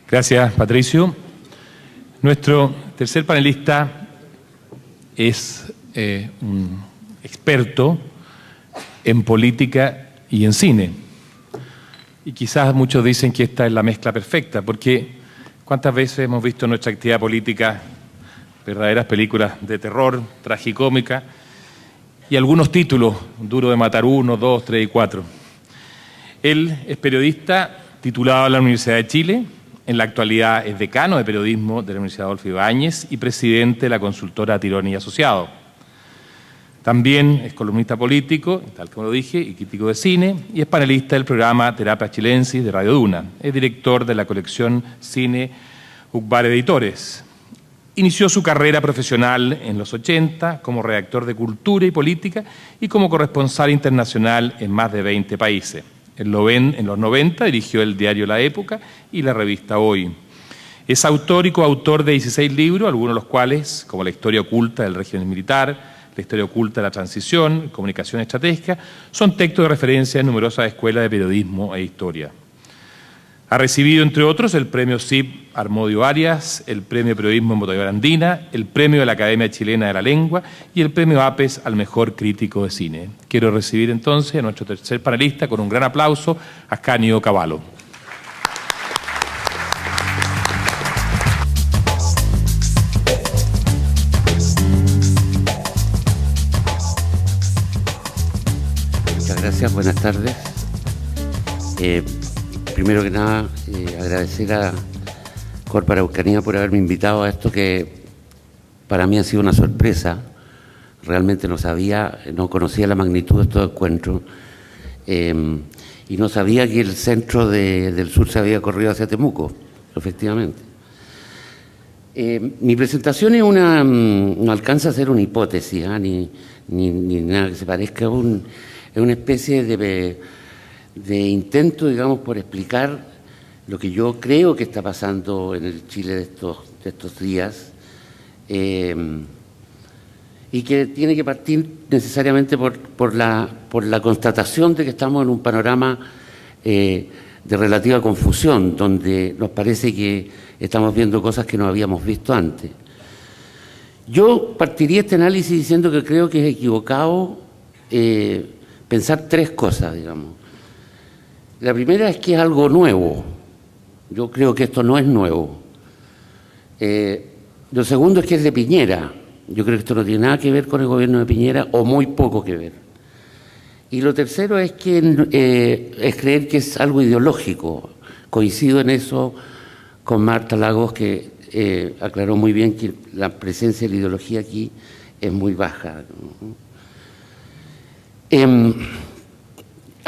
Gracias, Patricio. Nuestro tercer panelista es un experto en política y en cine. Y quizás muchos dicen que esta es la mezcla perfecta, porque ¿cuántas veces hemos visto en nuestra actividad política verdaderas películas de terror, tragicómica, y algunos títulos, Duro de matar 1, 2, 3 y 4? Él es periodista titulado en la Universidad de Chile, en la actualidad es decano de periodismo de la Universidad Adolfo Ibáñez y presidente de la consultora Tironi y Asociados. También es columnista político, tal como lo dije, y crítico de cine, y es panelista del programa Terapia Chilensis de Radio Duna. Es director de la colección Cine Ucbar Editores. Inició su carrera profesional en los 80 como redactor de cultura y política y como corresponsal internacional en más de 20 países. En los 90 dirigió el diario La Época y la revista Hoy. Es autor y coautor de 16 libros, algunos de los cuales, como La historia oculta del régimen militar, La historia oculta de la transición, Comunicación estratégica, son textos de referencia en numerosas escuelas de periodismo e historia. Ha recibido, entre otros, el premio CIP Armodio Arias, el premio Periodismo en Botellón Andina, el premio de la Academia Chilena de la Lengua y el premio APES al mejor crítico de cine. Quiero recibir entonces a nuestro tercer panelista con un gran aplauso, Ascanio Cavallo. Muchas gracias, buenas tardes. Primero que nada, agradecer a Corp Araucanía por haberme invitado a esto que para mí ha sido una sorpresa. Realmente no conocía la magnitud de estos encuentros y no sabía que el centro del sur se había corrido hacia Temuco, efectivamente. Mi presentación es no alcanza a ser una hipótesis, ni nada que se parezca, es una especie de intento, digamos, por explicar lo que yo creo que está pasando en el Chile de estos días y que tiene que partir necesariamente por la constatación de que estamos en un panorama de relativa confusión, donde nos parece que estamos viendo cosas que no habíamos visto antes. Yo partiría este análisis diciendo que creo que es equivocado pensar tres cosas, digamos. La primera es que es algo nuevo. Yo creo que esto no es nuevo. Lo segundo es que es de Piñera. Yo creo que esto no tiene nada que ver con el gobierno de Piñera o muy poco que ver. Y lo tercero es que es creer que es algo ideológico. Coincido en eso con Marta Lagos, que aclaró muy bien que la presencia de la ideología aquí es muy baja.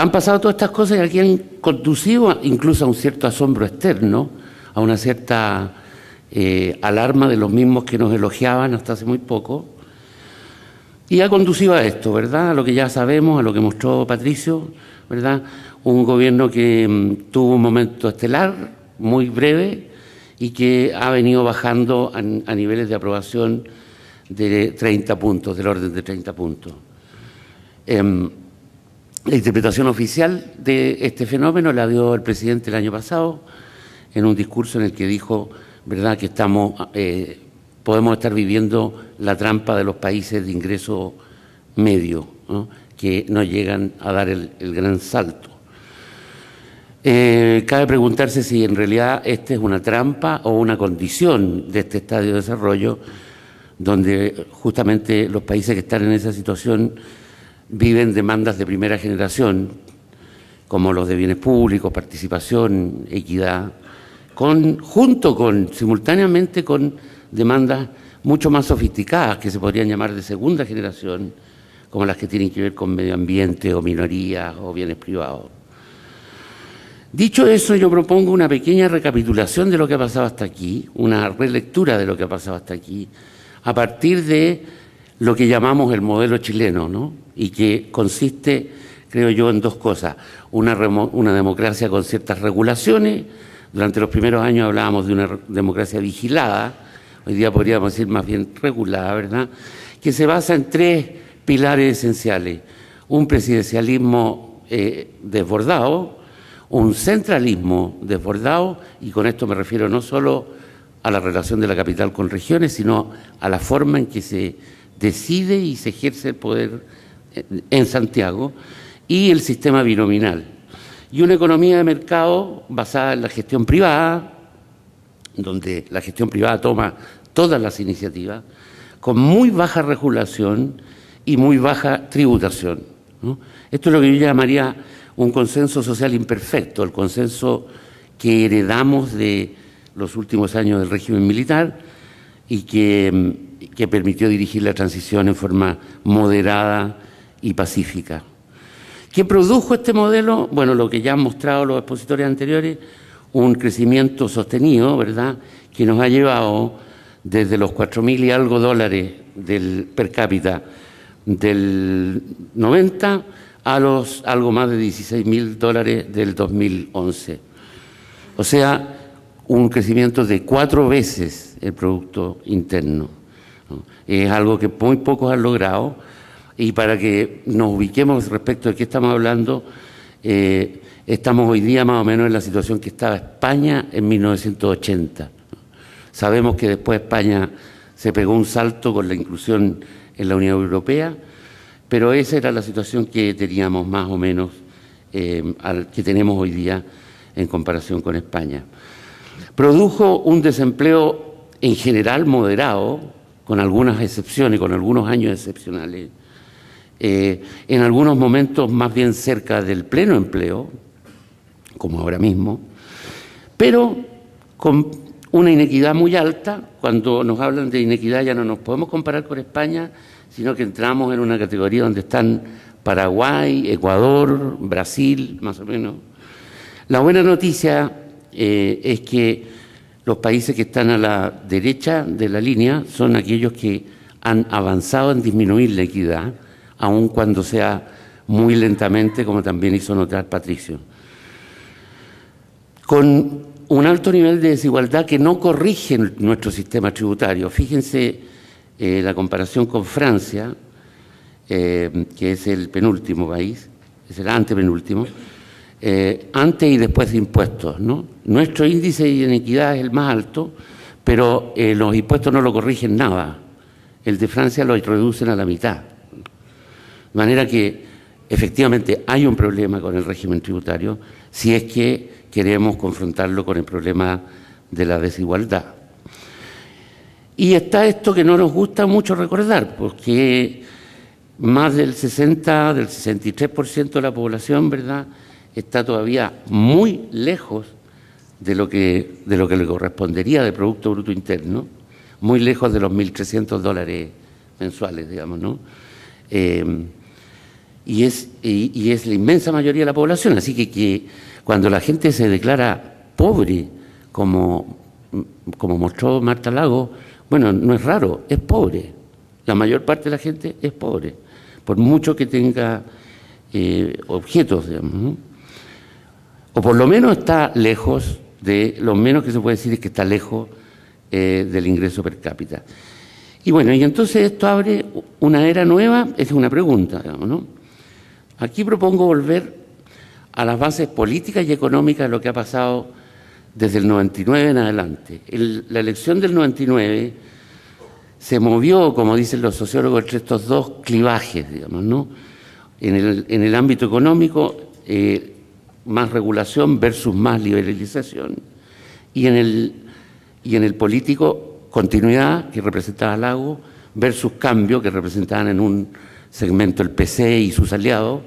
Han pasado todas estas cosas y aquí han conducido incluso a un cierto asombro externo, a una cierta alarma de los mismos que nos elogiaban hasta hace muy poco, y ha conducido a esto, ¿verdad? A lo que ya sabemos, a lo que mostró Patricio, ¿verdad? Un gobierno que tuvo un momento estelar, muy breve, y que ha venido bajando a niveles de aprobación de 30 puntos, del orden de 30 puntos. La interpretación oficial de este fenómeno la dio el presidente el año pasado en un discurso en el que dijo, ¿verdad?, que podemos estar viviendo la trampa de los países de ingreso medio, ¿no?, que no llegan a dar el gran salto. Cabe preguntarse si en realidad esta es una trampa o una condición de este estadio de desarrollo, donde justamente los países que están en esa situación viven demandas de primera generación, como los de bienes públicos, participación, equidad, simultáneamente con demandas mucho más sofisticadas, que se podrían llamar de segunda generación, como las que tienen que ver con medio ambiente o minorías o bienes privados. Dicho eso, yo propongo una pequeña recapitulación de lo que ha pasado hasta aquí, una relectura de lo que ha pasado hasta aquí, a partir de lo que llamamos el modelo chileno, ¿no?, y que consiste, creo yo, en dos cosas. Una democracia con ciertas regulaciones. Durante los primeros años hablábamos de una democracia vigilada, hoy día podríamos decir más bien regulada, ¿verdad?, que se basa en tres pilares esenciales. Un presidencialismo desbordado, un centralismo desbordado, y con esto me refiero no solo a la relación de la capital con regiones, sino a la forma en que se decide y se ejerce el poder en Santiago, y el sistema binominal. Y una economía de mercado basada en la gestión privada, donde la gestión privada toma todas las iniciativas, con muy baja regulación y muy baja tributación, ¿no? Esto es lo que yo llamaría un consenso social imperfecto, el consenso que heredamos de los últimos años del régimen militar y que permitió dirigir la transición en forma moderada y pacífica. ¿Qué produjo este modelo? Bueno, lo que ya han mostrado los expositores anteriores, un crecimiento sostenido, ¿verdad?, que nos ha llevado desde los 4.000 y algo dólares del per cápita del 90 a los algo más de 16.000 dólares del 2011. O sea, un crecimiento de 4 veces el Producto Interno, ¿no? Es algo que muy pocos han logrado, y para que nos ubiquemos respecto de qué estamos hablando, estamos hoy día más o menos en la situación que estaba España en 1980. Sabemos que después España se pegó un salto con la inclusión en la Unión Europea, pero esa era la situación que teníamos más o menos, que tenemos hoy día en comparación con España. Produjo un desempleo en general moderado, con algunas excepciones, con algunos años excepcionales, en algunos momentos más bien cerca del pleno empleo, como ahora mismo, pero con una inequidad muy alta. Cuando nos hablan de inequidad ya no nos podemos comparar con España, sino que entramos en una categoría donde están Paraguay, Ecuador, Brasil, más o menos. La buena noticia es que los países que están a la derecha de la línea son aquellos que han avanzado en disminuir la equidad, aun cuando sea muy lentamente, como también hizo notar Patricio. Con un alto nivel de desigualdad que no corrige nuestro sistema tributario. Fíjense la comparación con Francia, que es el penúltimo país, es el antepenúltimo, antes y después de impuestos, ¿no? Nuestro índice de inequidad es el más alto, pero los impuestos no lo corrigen nada. El de Francia lo reducen a la mitad. De manera que efectivamente hay un problema con el régimen tributario si es que queremos confrontarlo con el problema de la desigualdad. Y está esto que no nos gusta mucho recordar, porque más del 63% de la población, ¿verdad?, está todavía muy lejos de lo que le correspondería de Producto Bruto Interno, muy lejos de los 1.300 dólares mensuales, digamos, ¿no? Y es la inmensa mayoría de la población, así que cuando la gente se declara pobre, como mostró Marta Lago, bueno, no es raro, es pobre. La mayor parte de la gente es pobre, por mucho que tenga objetos, digamos, ¿no? O por lo menos está lejos lo menos que se puede decir es que está lejos del ingreso per cápita. Y bueno, y entonces esto abre una era nueva, es una pregunta, digamos, ¿no? Aquí propongo volver a las bases políticas y económicas de lo que ha pasado desde el 99 en adelante. La elección del 99 se movió, como dicen los sociólogos, entre estos dos clivajes, digamos, ¿no? En el ámbito económico, más regulación versus más liberalización, y en el político, continuidad, que representaba Lago, versus cambio, que representaban en un segmento el PC y sus aliados,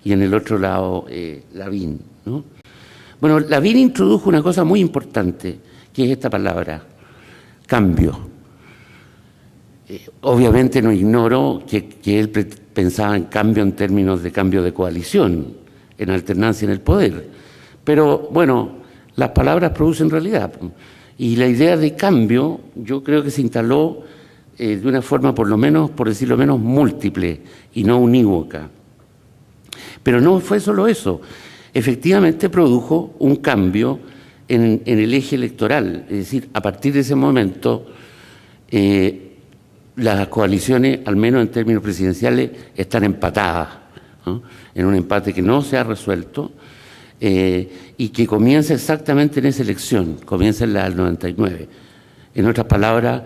y en el otro lado Lavín, ¿no? Bueno, Lavín introdujo una cosa muy importante, que es esta palabra, cambio. Obviamente no ignoro que él pensaba en cambio en términos de cambio de coalición, en alternancia en el poder. Pero, bueno, las palabras producen realidad. Y la idea de cambio, yo creo que se instaló de una forma, por lo menos, por decirlo menos, múltiple y no unívoca. Pero no fue solo eso. Efectivamente produjo un cambio en el eje electoral. Es decir, a partir de ese momento, las coaliciones, al menos en términos presidenciales, están empatadas, ¿no? En un empate que no se ha resuelto, y que comienza exactamente en esa elección, comienza en la del 99. En otras palabras,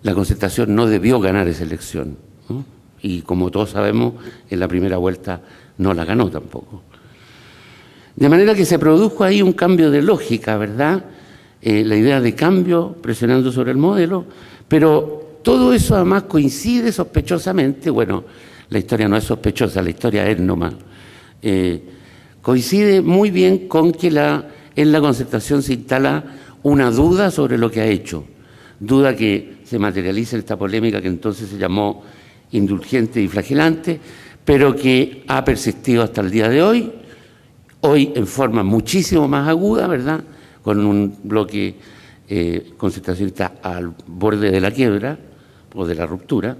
la Concertación no debió ganar esa elección, ¿no? Y como todos sabemos, en la primera vuelta no la ganó tampoco. De manera que se produjo ahí un cambio de lógica, ¿verdad? La idea de cambio presionando sobre el modelo, pero todo eso además coincide sospechosamente, bueno, la historia no es sospechosa, la historia es nomás, coincide muy bien con que en la Concertación se instala una duda sobre lo que ha hecho, duda que se materializa en esta polémica que entonces se llamó indulgente y flagelante, pero que ha persistido hasta el día de hoy en forma muchísimo más aguda, ¿verdad?, con un bloque concertacionista al borde de la quiebra o de la ruptura.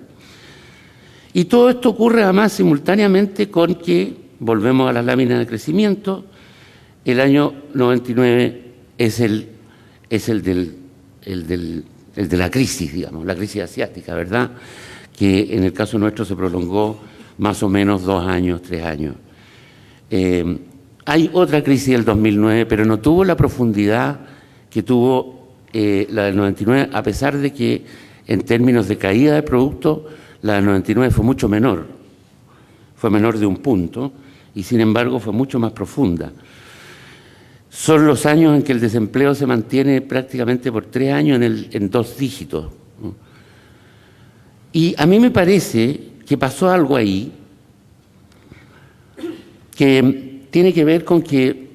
Y todo esto ocurre además simultáneamente con que, volvemos a las láminas de crecimiento, el año 99 es el de la crisis, digamos, la crisis asiática, ¿verdad?, que en el caso nuestro se prolongó más o menos 2 años, 3 años. Hay otra crisis del 2009, pero no tuvo la profundidad que tuvo la del 99, a pesar de que en términos de caída de producto, la del 99 fue mucho menor. Fue menor de 1 punto y sin embargo fue mucho más profunda. Son los años en que el desempleo se mantiene prácticamente por 3 años en 2 dígitos. Y a mí me parece que pasó algo ahí que tiene que ver con que,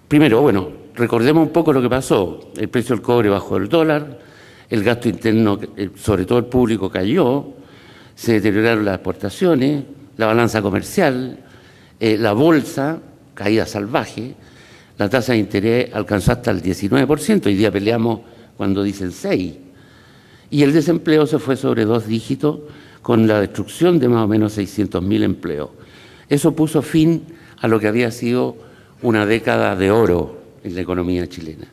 primero, bueno, recordemos un poco lo que pasó. El precio del cobre bajó el dólar, el gasto interno, sobre todo el público, cayó, se deterioraron las exportaciones, la balanza comercial, la bolsa, caída salvaje, la tasa de interés alcanzó hasta el 19%, hoy día peleamos cuando dicen 6%. Y el desempleo se fue sobre 2 dígitos con la destrucción de más o menos 600.000 empleos. Eso puso fin a lo que había sido una década de oro en la economía chilena.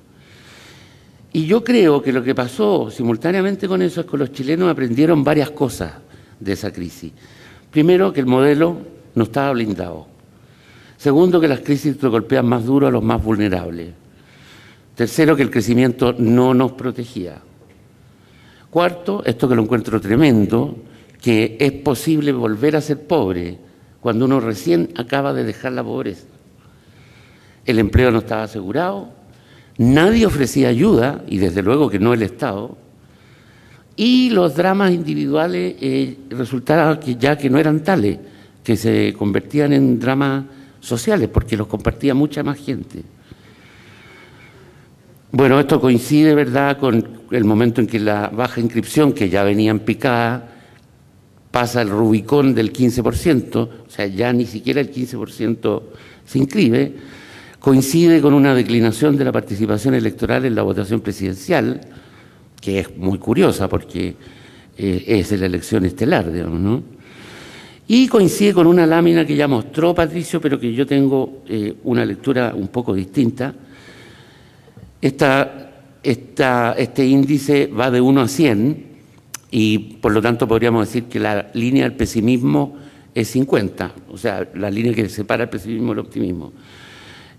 Y yo creo que lo que pasó simultáneamente con eso es que los chilenos aprendieron varias cosas de esa crisis. Primero, que el modelo no estaba blindado. Segundo, que las crisis golpean más duro a los más vulnerables. Tercero, que el crecimiento no nos protegía. Cuarto, esto que lo encuentro tremendo, que es posible volver a ser pobre cuando uno recién acaba de dejar la pobreza. El empleo no estaba asegurado, nadie ofrecía ayuda, y desde luego que no el Estado, y los dramas individuales resultaron que no eran tales, que se convertían en dramas sociales, porque los compartía mucha más gente. Bueno, esto coincide, ¿verdad?, con el momento en que la baja inscripción, que ya venía en picada, pasa el Rubicón del 15%, o sea, ya ni siquiera el 15% se inscribe, coincide con una declinación de la participación electoral en la votación presidencial, que es muy curiosa porque es la elección estelar, digamos, ¿no? Y coincide con una lámina que ya mostró Patricio, pero que yo tengo una lectura un poco distinta. Este índice va de 1 a 100 y por lo tanto podríamos decir que la línea del pesimismo es 50, o sea, la línea que separa el pesimismo del optimismo.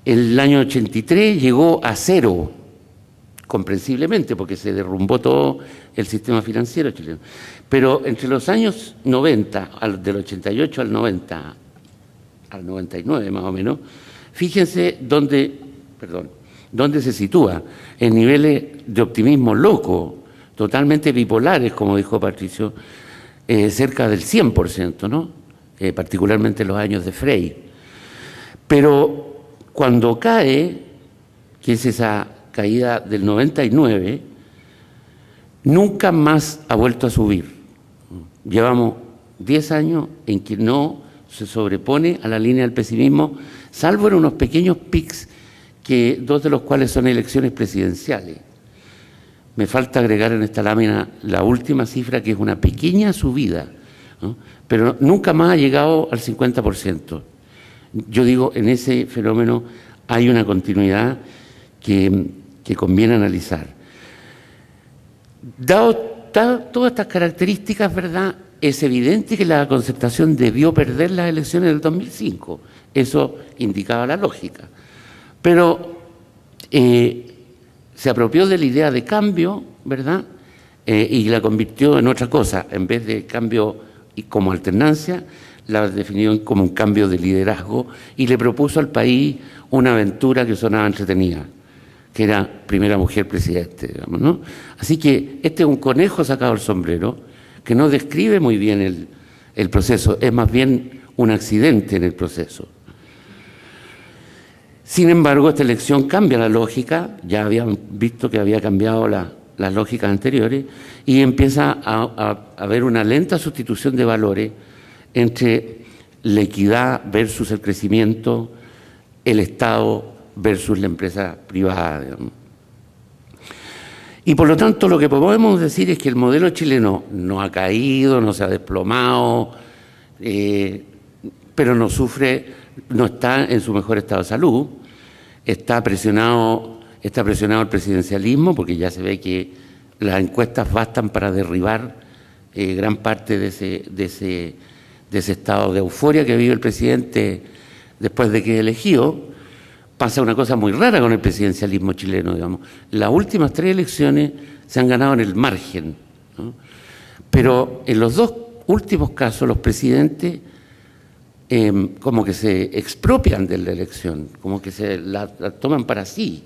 El año 83 llegó a 0, comprensiblemente, porque se derrumbó todo el sistema financiero chileno. Pero entre los años 90, del 88 al 90, al 99 más o menos, fíjense dónde se sitúa, en niveles de optimismo loco, totalmente bipolares, como dijo Patricio, cerca del 100%, ¿no? Particularmente en los años de Frey. Pero cuando cae, que es esa caída del 99, nunca más ha vuelto a subir. Llevamos 10 años en que no se sobrepone a la línea del pesimismo, salvo en unos pequeños pics, que 2 de los cuales son elecciones presidenciales. Me falta agregar en esta lámina la última cifra, que es una pequeña subida, ¿no? Pero nunca más ha llegado al 50%. Yo digo, en ese fenómeno hay una continuidad que conviene analizar. Dado todas estas características, ¿verdad?, es evidente que la Concertación debió perder las elecciones del 2005. Eso indicaba la lógica. Pero se apropió de la idea de cambio, ¿verdad? Y la convirtió en otra cosa. En vez de cambio y como alternancia, la definió como un cambio de liderazgo y le propuso al país una aventura que sonaba entretenida, que era primera mujer presidente, digamos, ¿no? Así que este es un conejo sacado del sombrero que no describe muy bien el proceso, es más bien un accidente en el proceso. Sin embargo, esta elección cambia la lógica, ya habían visto que había cambiado las lógicas anteriores, y empieza a haber una lenta sustitución de valores entre la equidad versus el crecimiento, el Estado versus la empresa privada, digamos. Y por lo tanto lo que podemos decir es que el modelo chileno no ha caído, no se ha desplomado, pero no sufre, no está en su mejor estado de salud, está presionado el presidencialismo, porque ya se ve que las encuestas bastan para derribar gran parte de ese estado de euforia que vive el presidente después de que es elegido. Pasa una cosa muy rara con el presidencialismo chileno, digamos. Las últimas 3 elecciones se han ganado en el margen, ¿no? Pero en los 2 últimos casos los presidentes como que se expropian de la elección, como que se la toman para sí,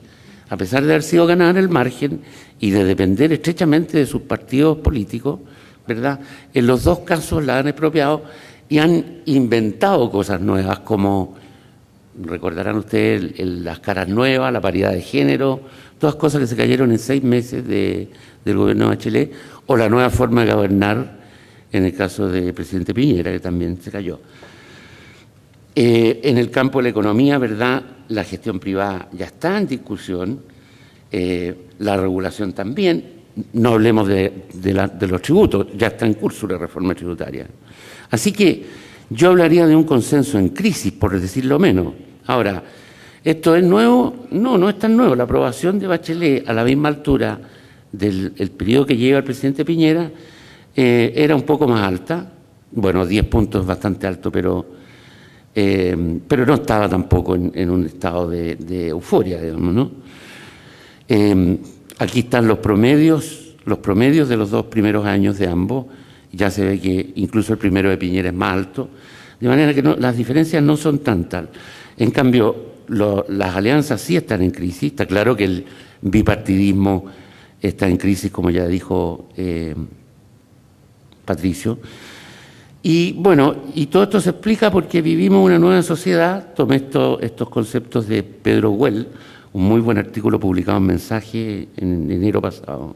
a pesar de haber sido ganada en el margen y de depender estrechamente de sus partidos políticos, ¿verdad? En los 2 casos la han expropiado y han inventado cosas nuevas como, recordarán ustedes, las caras nuevas, la paridad de género, todas cosas que se cayeron en 6 meses del gobierno de Bachelet, o la nueva forma de gobernar en el caso del presidente Piñera, que también se cayó. En el campo de la economía, ¿verdad?, la gestión privada ya está en discusión, la regulación también, no hablemos de los tributos, ya está en curso la reforma tributaria. Así que yo hablaría de un consenso en crisis, por decirlo menos. Ahora, ¿esto es nuevo? No, no es tan nuevo. La aprobación de Bachelet a la misma altura del periodo que lleva el presidente Piñera era un poco más alta. Bueno, 10 puntos es bastante alto, pero no estaba tampoco en un estado de euforia, digamos, ¿no? Aquí están los promedios de los 2 primeros años de ambos. Ya se ve que incluso el primero de Piñera es más alto, de manera que las diferencias no son tantas. En cambio, las alianzas sí están en crisis. Está claro que el bipartidismo está en crisis, como ya dijo Patricio. Y bueno, y todo esto se explica porque vivimos una nueva sociedad. Tomé estos conceptos de Pedro Güell, un muy buen artículo publicado en Mensaje en enero pasado,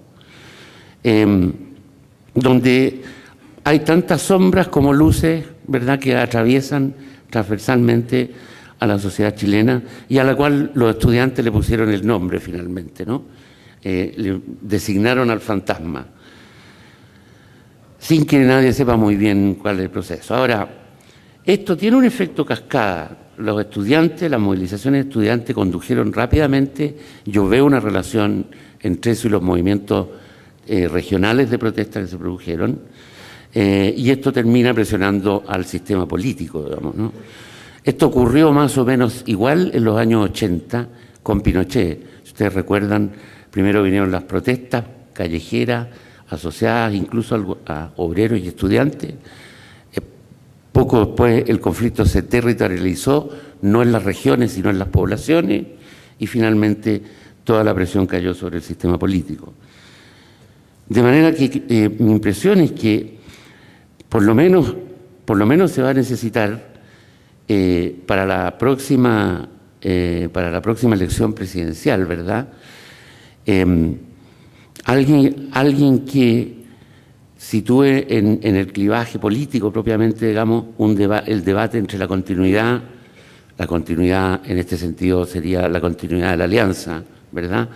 donde hay tantas sombras como luces, ¿verdad?, que atraviesan transversalmente a la sociedad chilena y a la cual los estudiantes le pusieron el nombre finalmente, ¿no? Le designaron al fantasma, sin que nadie sepa muy bien cuál es el proceso. Ahora, esto tiene un efecto cascada. Los estudiantes, las movilizaciones de estudiantes condujeron rápidamente. Yo veo una relación entre eso y los movimientos regionales de protesta que se produjeron. Y esto termina presionando al sistema político, digamos, ¿no? Esto ocurrió más o menos igual en los años 80 con Pinochet. Si ustedes recuerdan, primero vinieron las protestas callejeras, asociadas incluso a obreros y estudiantes. Poco después el conflicto se territorializó, no en las regiones, sino en las poblaciones, y finalmente toda la presión cayó sobre el sistema político. De manera que mi impresión es que por lo menos se va a necesitar para la próxima elección presidencial, ¿verdad?, alguien que sitúe en el clivaje político propiamente, digamos, el debate entre la continuidad en este sentido sería la continuidad de la alianza, ¿verdad?,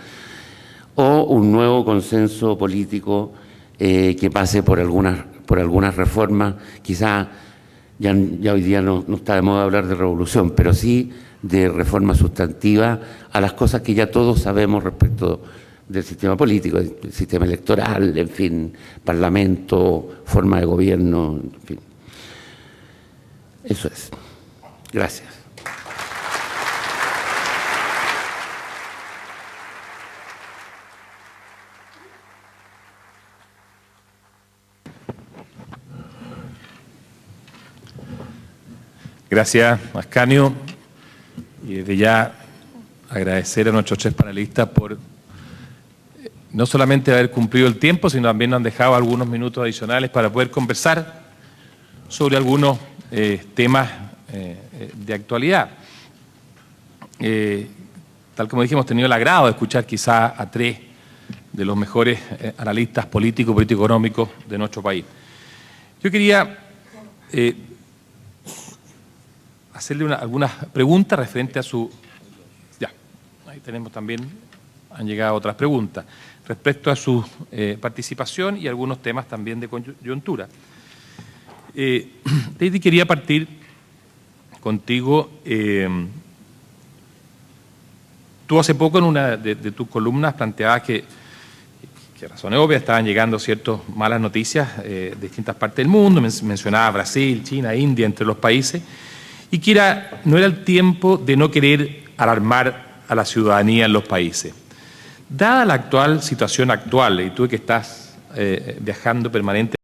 o un nuevo consenso político que pase por algunas reformas. Quizá ya hoy día no está de moda hablar de revolución, pero sí de reforma sustantiva a las cosas que ya todos sabemos respecto del sistema político, del sistema electoral, en fin, parlamento, forma de gobierno, en fin. Eso es. Gracias. Gracias, Ascanio. Y desde ya agradecer a nuestros 3 panelistas por no solamente haber cumplido el tiempo, sino también nos han dejado algunos minutos adicionales para poder conversar sobre algunos temas de actualidad. Tal como dijimos, hemos tenido el agrado de escuchar quizá a 3 de los mejores analistas políticos, político-económicos de nuestro país. Yo quería hacerle algunas preguntas referente a su... Ya, ahí tenemos también, han llegado otras preguntas, respecto a su participación y algunos temas también de coyuntura. Daisy, quería partir contigo. Tú hace poco en una de tus columnas planteabas que razones obvias estaban llegando ciertas malas noticias de distintas partes del mundo, mencionaba Brasil, China, India, entre los países, y que no era el tiempo de no querer alarmar a la ciudadanía en los países. Dada la actual situación actual, y tú que estás viajando permanentemente,